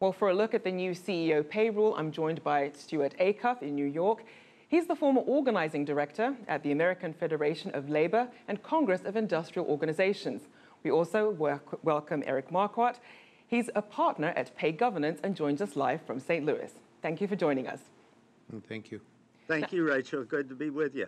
Well, for a look at the new CEO pay rule, I'm joined by Stewart Acuff in New York. He's the former organizing director at the American Federation of Labor and Congress of Industrial Organizations. We also welcome Eric Marquardt. He's a partner at Pay Governance and joins us live from St. Louis. Thank you for joining us. Thank you. Thank you, Rachel. Good to be with you.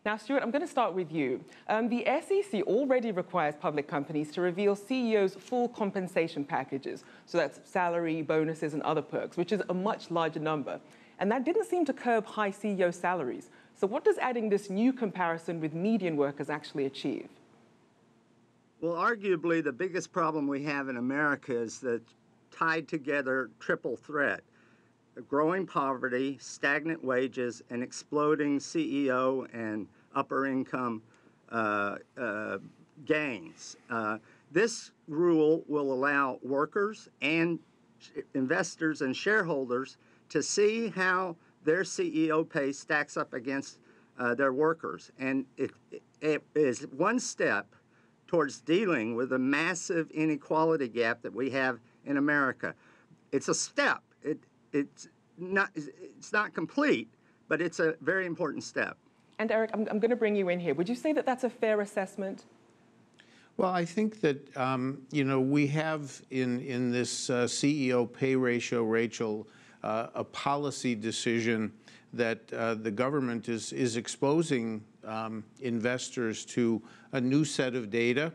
Now, Stewart, I'm going to start with you. The SEC already requires public companies to reveal CEOs' full compensation packages. So that's salary, bonuses, and other perks, which is a much larger number. And that didn't seem to curb high CEO salaries. So what does adding this new comparison with median workers actually achieve? Well, arguably, the biggest problem we have in America is the tied together triple threat: growing poverty, stagnant wages, and exploding CEO and upper income gains. This rule will allow workers and investors and shareholders to see how their CEO pay stacks up against their workers. And it is one step towards dealing with the massive inequality gap that we have in America. It's a step. It's not complete, but it's a very important step. And Eric, I'm going to bring you in here. Would you say that that's a fair assessment? Well, I think that, we have in this CEO pay ratio, Rachel, a policy decision that the government is exposing investors to a new set of data.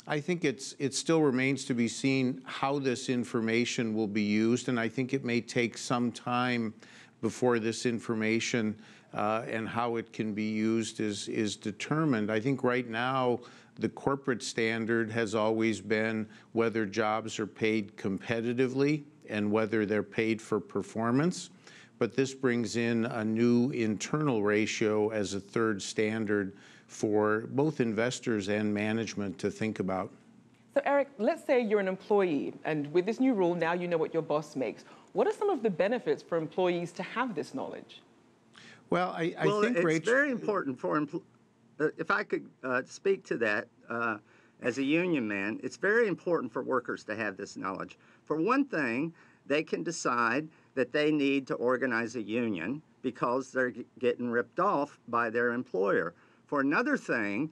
I think it still remains to be seen how this information will be used, and I think it may take some time before this information and how it can be used is determined. I think right now the corporate standard has always been whether jobs are paid competitively and whether they're paid for performance. But this brings in a new internal ratio as a third standard for both investors and management to think about. So Eric, let's say you're an employee, and with this new rule, now you know what your boss makes. What are some of the benefits for employees to have this knowledge? Well, I think, it's Rachel, very important for if I could speak to that as a union man, it's very important for workers to have this knowledge. For one thing, they can decide that they need to organize a union because they're getting ripped off by their employer. For another thing,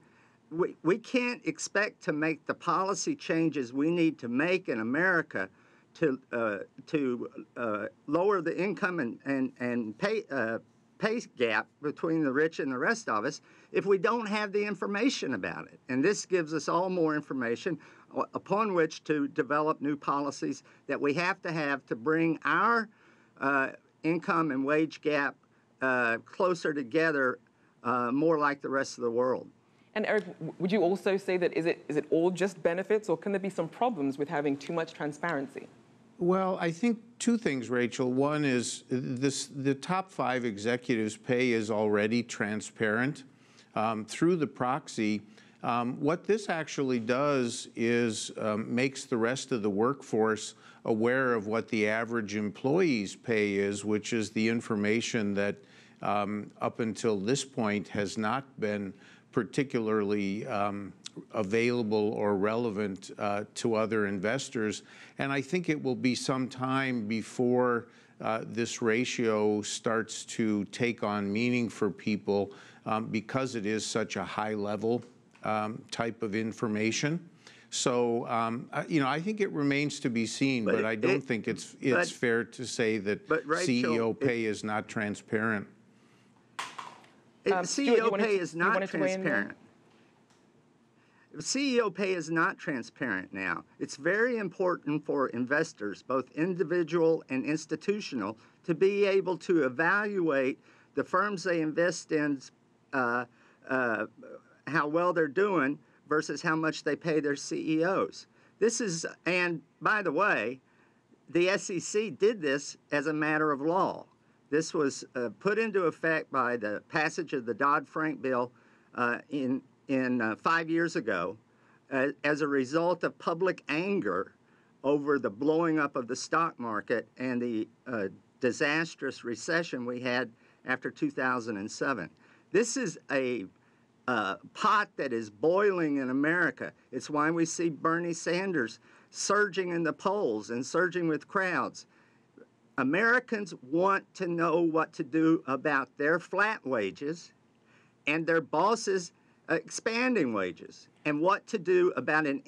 we can't expect to make the policy changes we need to make in America to lower the income and pay gap between the rich and the rest of us if we don't have the information about it. And this gives us all more information upon which to develop new policies that we have to bring our income and wage gap closer together, more like the rest of the world. And Eric, would you also say that is it all just benefits, or can there be some problems with having too much transparency? Well, I think two things, Rachel. One is the top 5 executives' pay is already transparent through the proxy. What this actually does is makes the rest of the workforce aware of what the average employee's pay is, which is the information that up until this point has not been particularly available or relevant to other investors. And I think it will be some time before this ratio starts to take on meaning for people because it is such a high-level type of information. So, I think it remains to be seen, but I don't think it's fair to say that Rachel, CEO pay is not transparent. CEO pay is not transparent. CEO pay is not transparent now. It's very important for investors, both individual and institutional, to be able to evaluate the firms they invest in, how well they're doing versus how much they pay their CEOs. And by the way, the SEC did this as a matter of law. This was put into effect by the passage of the Dodd-Frank bill in 5 years ago as a result of public anger over the blowing up of the stock market and the disastrous recession we had after 2007. This is a pot that is boiling in America. It's why we see Bernie Sanders surging in the polls and surging with crowds. Americans want to know what to do about their flat wages and their bosses' expanding wages, and what to do about an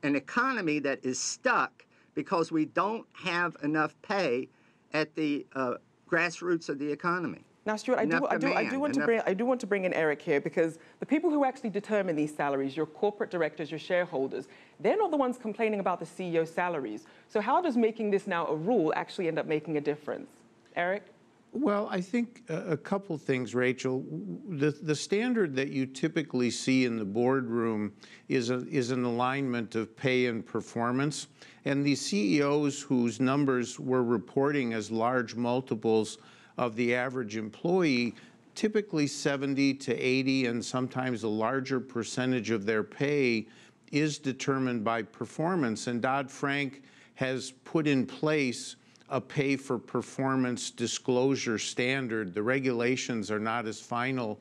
economy that is stuck because we don't have enough pay at the grassroots of the economy. Now, Stewart, I do want to bring in Eric here, because the people who actually determine these salaries, your corporate directors, your shareholders, they're not the ones complaining about the CEO salaries. So how does making this now a rule actually end up making a difference? Eric? Well, I think a couple things, Rachel. The standard that you typically see in the boardroom is an alignment of pay and performance. And these CEOs whose numbers we're reporting as large multiples of the average employee, typically 70 to 80, and sometimes a larger percentage of their pay is determined by performance. And Dodd-Frank has put in place a pay-for-performance disclosure standard. The regulations are not as final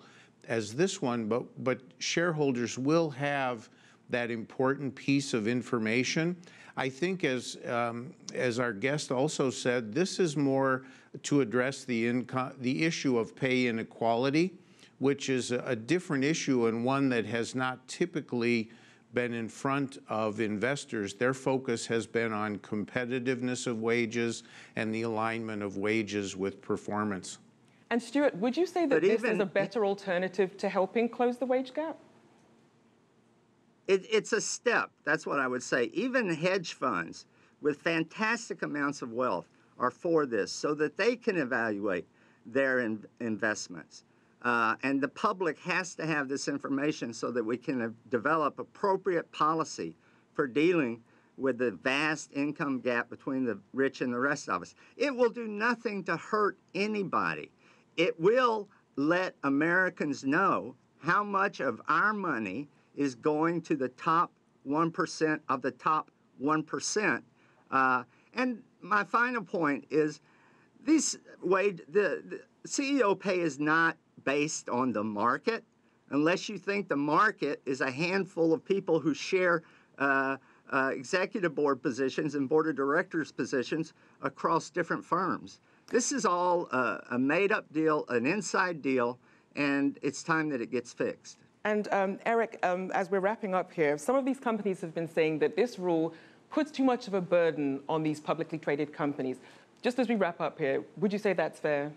as this one, but shareholders will have that important piece of information. I think, as our guest also said, this is more to address the issue of pay inequality, which is a different issue and one that has not typically been in front of investors. Their focus has been on competitiveness of wages and the alignment of wages with performance. And Stewart, would you say that this is a better alternative to helping close the wage gap? It's a step. That's what I would say. Even hedge funds with fantastic amounts of wealth are for this, so that they can evaluate their investments. And the public has to have this information so that we can develop appropriate policy for dealing with the vast income gap between the rich and the rest of us. It will do nothing to hurt anybody. It will let Americans know how much of our money is going to the top 1% of the top 1%. And my final point is, the CEO pay is not based on the market, unless you think the market is a handful of people who share executive board positions and board of directors positions across different firms. This is all a made-up deal, an inside deal, and it's time that it gets fixed. And Eric, as we're wrapping up here, some of these companies have been saying that this rule puts too much of a burden on these publicly traded companies. Just as we wrap up here, would you say that's fair?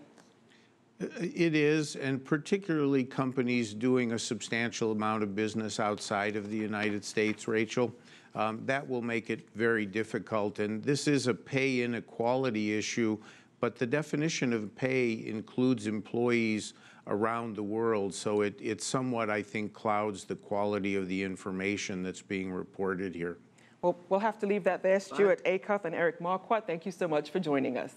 It is, and particularly companies doing a substantial amount of business outside of the United States, Rachel. That will make it very difficult. And this is a pay inequality issue, but the definition of pay includes employees around the world. So it somewhat, I think, clouds the quality of the information that's being reported here. Well, we'll have to leave that there. Stewart Acuff and Eric Marquardt, thank you so much for joining us.